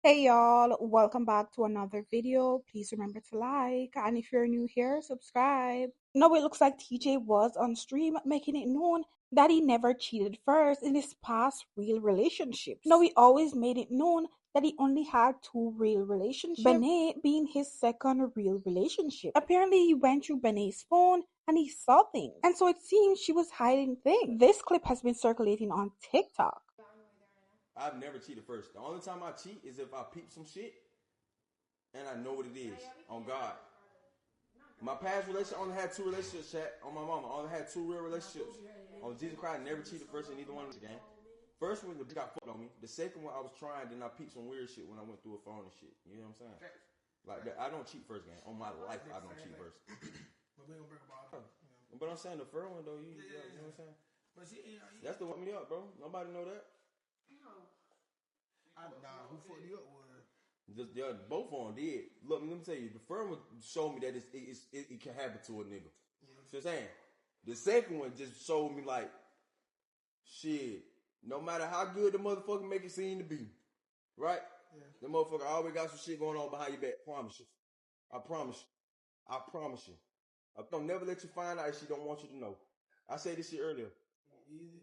Hey y'all, welcome back to another video. Please remember to like, and if you're new here, subscribe. Now it looks like TJ was on stream making it known that he never cheated first in his past real relationships. Now he always made it known that he only had two real relationships, Benet being his second real relationship. Apparently he went through Benet's phone and he saw things, and so it seems she was hiding things. This clip has been circulating on TikTok. I've never cheated first. The only time I cheat is if I peep some shit and I know what it is. On God. My past relationship, I only had two relationships, chat. On my mama, I only had two real relationships. On Jesus Christ, I never cheated first in either one of the game. First one, the bitch got fucked on me. The second one, I was trying, then I peeped some weird shit when I went through a phone and shit. You know what I'm saying? Like, I don't cheat first, gang. On my life, I don't cheat first. But we gonna break about it. But I'm saying the first one, though, you know what I'm saying? But That's the one me up, bro. Nobody know that. Who fucked you up was? Both of them did. Look, let me tell you, the first one showed me that it can happen to a nigga. Yeah. So I'm saying, the second one just showed me like, shit, no matter how good the motherfucker make it seem to be, right? Yeah. The motherfucker always got some shit going on behind your back. Promise you. I promise you. I promise you. I don't never let you find out if she don't want you to know. I said this shit earlier. Easy.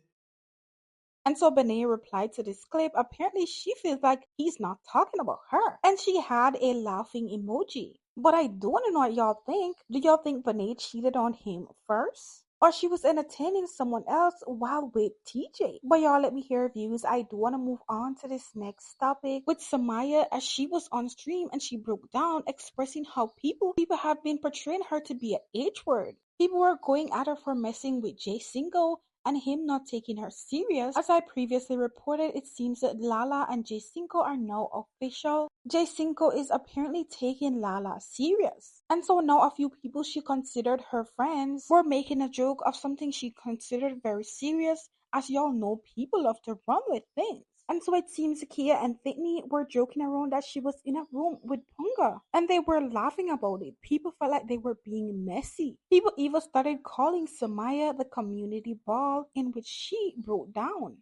And so Benet replied to this clip. Apparently, she feels like he's not talking about her. And she had a laughing emoji. But I do want to know what y'all think. Do y'all think Benet cheated on him first? Or she was entertaining someone else while with TJ? But y'all, let me hear views. I do want to move on to this next topic with Summyah, as she was on stream and she broke down expressing how people have been portraying her to be an H word. People were going at her for messing with J Single and him not taking her serious. As I previously reported, it seems that Lala and J5 are now official. J5 is apparently taking Lala serious. And so now a few people she considered her friends were making a joke of something she considered very serious. As y'all know, people love to run with things. And so it seems Kia and Whitney were joking around that she was in a room with Punga. And they were laughing about it. People felt like they were being messy. People even started calling Summyah the community ball, in which she broke down.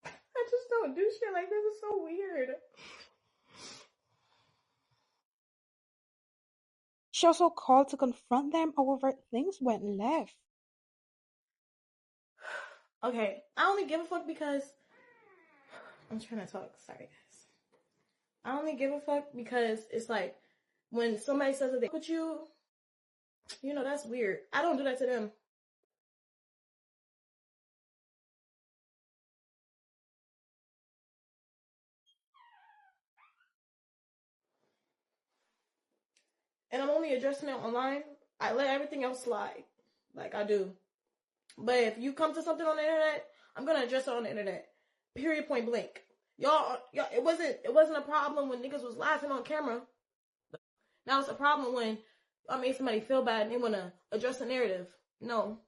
I just don't do shit like this. It's so weird. She also called to confront them, however things went left. Okay, I only give a fuck because I'm trying to talk. Sorry, guys. I only give a fuck because it's like when somebody says that they with you, you know, that's weird. I don't do that to them. And I'm only addressing it online. I let everything else slide. Like I do. But if you come to something on the internet, I'm gonna address it on the internet. Period, point blank. Y'all, it wasn't a problem when niggas was laughing on camera. Now it's a problem when I made somebody feel bad and they wanna address the narrative. No.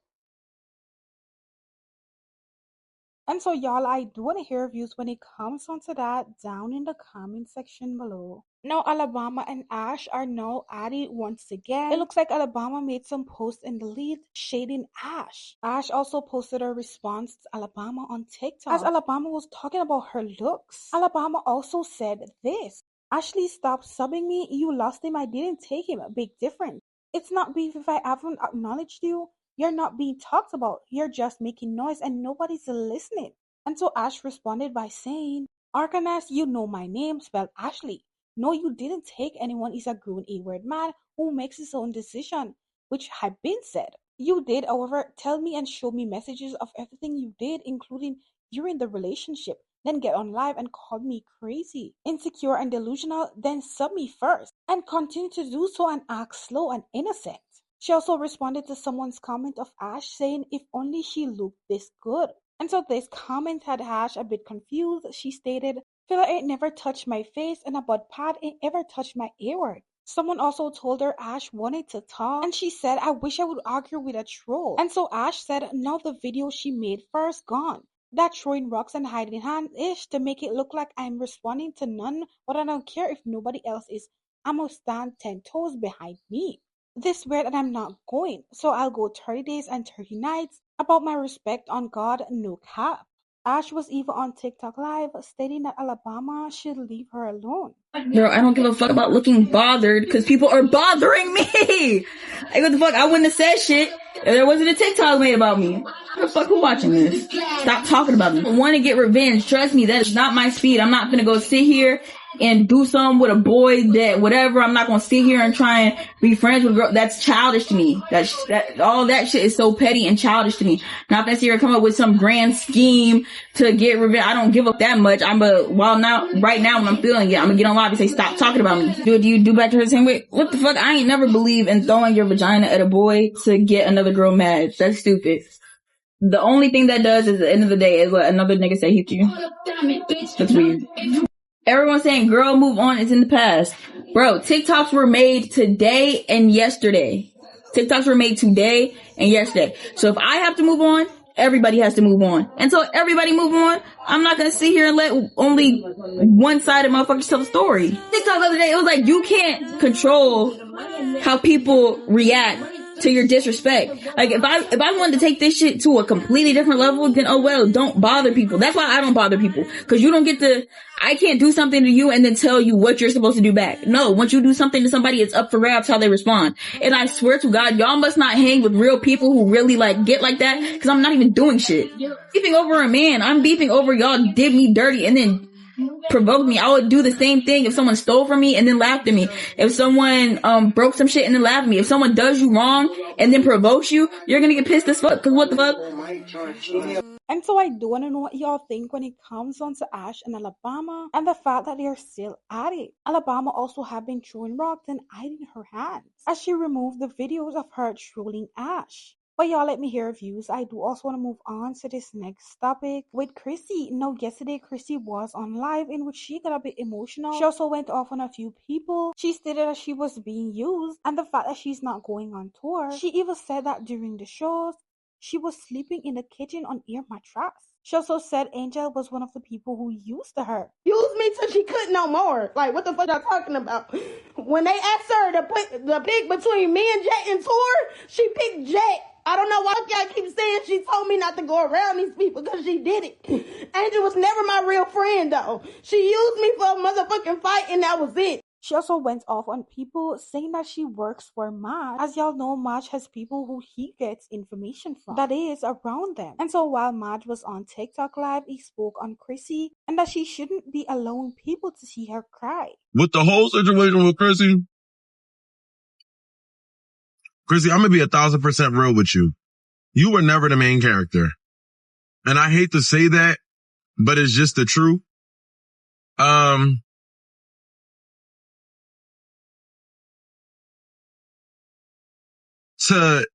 And so y'all, I do want to hear views when it comes onto that down in the comment section below. Now Alabama and Ash are now at it once again. It looks like Alabama made some posts in the lead shading Ash. Ash also posted a response to Alabama on TikTok as Alabama was talking about her looks. Alabama also said this: Ashley, stop subbing me. You lost him. I didn't take him. A big difference. It's not beef if I haven't acknowledged you. You're not being talked about. You're just making noise and nobody's listening. And so Ash responded by saying, Arcanas, you know my name, spelled Ashley. No, you didn't take anyone. Is a grown A-word man who makes his own decision, which had been said. You did, however, tell me and show me messages of everything you did, including during the relationship. Then get on live and call me crazy, insecure and delusional, then sub me first, and continue to do so and act slow and innocent. She also responded to someone's comment of Ash saying if only she looked this good. And so this comment had Ash a bit confused. She stated, feel like it never touched my face and a butt pad ain't ever touched my earward. Someone also told her Ash wanted to talk and she said, I wish I would argue with a troll. And so Ash said, now the video she made first gone. That throwing rocks and hiding hand-ish to make it look like I'm responding to none, but I don't care if nobody else is. I'ma stand 10 toes behind me. This weird and I'm not going, so I'll go 30 days and 30 nights about my respect on God, no cap. Ash was even on TikTok Live stating that Alabama should leave her alone. Girl, I don't give a fuck about looking bothered because people are bothering me. Like, what the fuck? I wouldn't have said shit if there wasn't a TikTok made about me. What the fuck, who watching this? Stop talking about me. I want to get revenge. Trust me, that is not my speed. I'm not gonna go sit here and do something with a boy that whatever. I'm not gonna sit here and try and be friends with a girl. That's childish to me. That all that shit is so petty and childish to me. Not that here come up with some grand scheme to get revenge. I don't give up that much. Right now when I'm feeling it, I'm gonna get on live and say stop talking about me. Do you do back to her the same way? What the fuck? I ain't never believe in throwing your vagina at a boy to get another girl mad. That's stupid. The only thing that does is at the end of the day is what another nigga say he to you. That's weird. Everyone's saying, girl, move on. It's in the past. Bro, TikToks were made today and yesterday. TikToks were made today and yesterday. So if I have to move on, everybody has to move on. Until everybody move on, I'm not going to sit here and let only one side of motherfuckers tell the story. TikTok the other day, it was like, you can't control how people react to your disrespect. Like, if I wanted to take this shit to a completely different level, then oh well, don't bother people. That's why I don't bother people. Cause you don't get to, I can't do something to you and then tell you what you're supposed to do back. No, once you do something to somebody, it's up for grabs how they respond. And I swear to God, y'all must not hang with real people who really like get like that, cause I'm not even doing shit. Beefing over a man, I'm beefing over y'all did me dirty and then provoked me. I would do the same thing if someone stole from me and then laughed at me. If someone broke some shit and then laughed at me. If someone does you wrong and then provokes you, you're gonna get pissed as fuck. Cause what the fuck? And so I do want to know what y'all think when it comes on to Ash and Alabama and the fact that they're still at it. Alabama also have been throwing rocks and hiding her hands as she removed the videos of her trolling Ash. But y'all let me hear views. I do also want to move on to this next topic with Chrissy. Now, yesterday Chrissy was on live in which she got a bit emotional. She also went off on a few people. She stated that she was being used and the fact that she's not going on tour. She even said that during the shows, she was sleeping in the kitchen on air mattress. She also said Angel was one of the people who used her. Used me till she couldn't no more. Like, what the fuck y'all talking about? When they asked her to put the pick between me and Jet and Tour, she picked Jet. I don't know why y'all keep saying she told me not to go around these people because she did it. Angel was never my real friend, though. She used me for a motherfucking fight, and that was it. She also went off on people saying that she works for Maj. As y'all know, Maj has people who he gets information from that is around them. And so while Maj was on TikTok Live, he spoke on Chrissy and that she shouldn't be allowing people to see her cry. With the whole situation with Chrissy, I'm gonna be 1,000% real with you. You were never the main character. And I hate to say that, but it's just the truth. To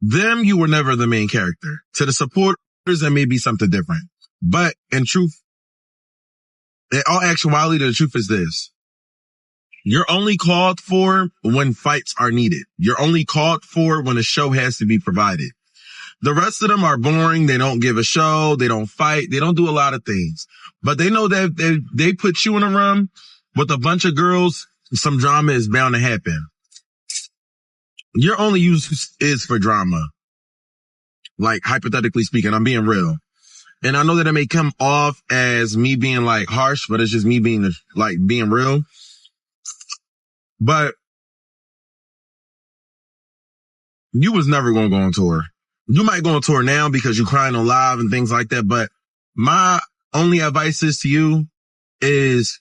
them, you were never the main character. To the supporters, there may be something different. But in truth, in all actuality, the truth is this. You're only called for when fights are needed. You're only called for when a show has to be provided. The rest of them are boring. They don't give a show. They don't fight. They don't do a lot of things. But they know that they put you in a room with a bunch of girls, some drama is bound to happen. Your only use is for drama. Like, hypothetically speaking, I'm being real. And I know that it may come off as me being like harsh, but it's just me being like being real. But you was never going to go on tour. You might go on tour now because you're crying on live and things like that. But my only advice is to you is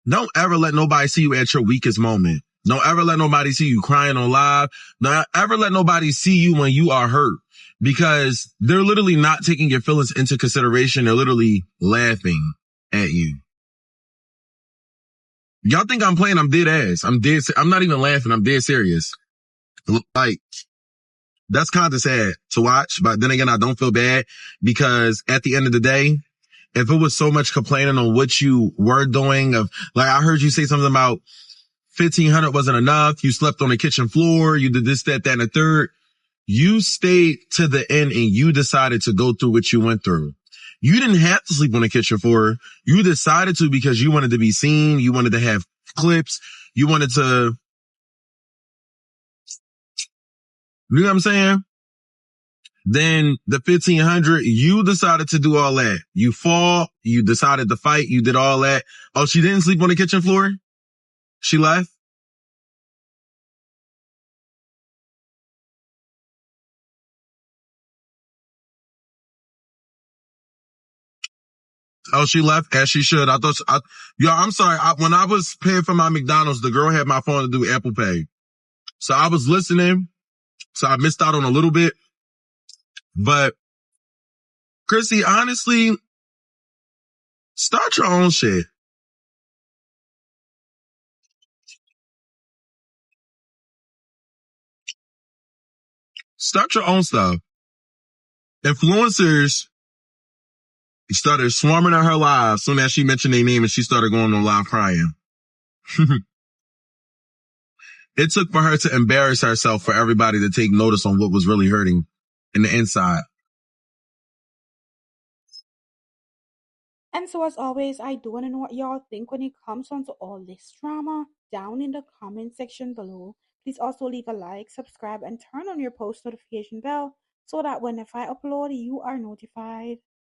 don't ever let nobody see you at your weakest moment. Don't ever let nobody see you crying on live. Don't ever let nobody see you when you are hurt, because they're literally not taking your feelings into consideration. They're literally laughing at you. Y'all think I'm playing? I'm dead ass. I'm not even laughing. I'm dead serious. Like, that's kind of sad to watch. But then again, I don't feel bad because at the end of the day, if it was so much complaining on what you were doing of, like, I heard you say something about 1,500 wasn't enough. You slept on the kitchen floor. You did this, that, and the third. You stayed to the end and you decided to go through what you went through. You didn't have to sleep on the kitchen floor. You decided to because you wanted to be seen. You wanted to have clips. You wanted to, you know what I'm saying? Then the 1500, you decided to do all that. You fall, you decided to fight, you did all that. Oh, she didn't sleep on the kitchen floor? She left? Oh, she left as she should. I'm sorry. When I was paying for my McDonald's, the girl had my phone to do Apple Pay. So I was listening. So I missed out on a little bit. But Chrissy, honestly, start your own shit. Start your own stuff. Influencers started swarming in her live as soon as she mentioned their name and she started going on live crying. It took for her to embarrass herself for everybody to take notice on what was really hurting in the inside. And so as always, I do want to know what y'all think when it comes on to all this drama down in the comment section below. Please also leave a like, subscribe, and turn on your post notification bell so that whenever I upload, you are notified.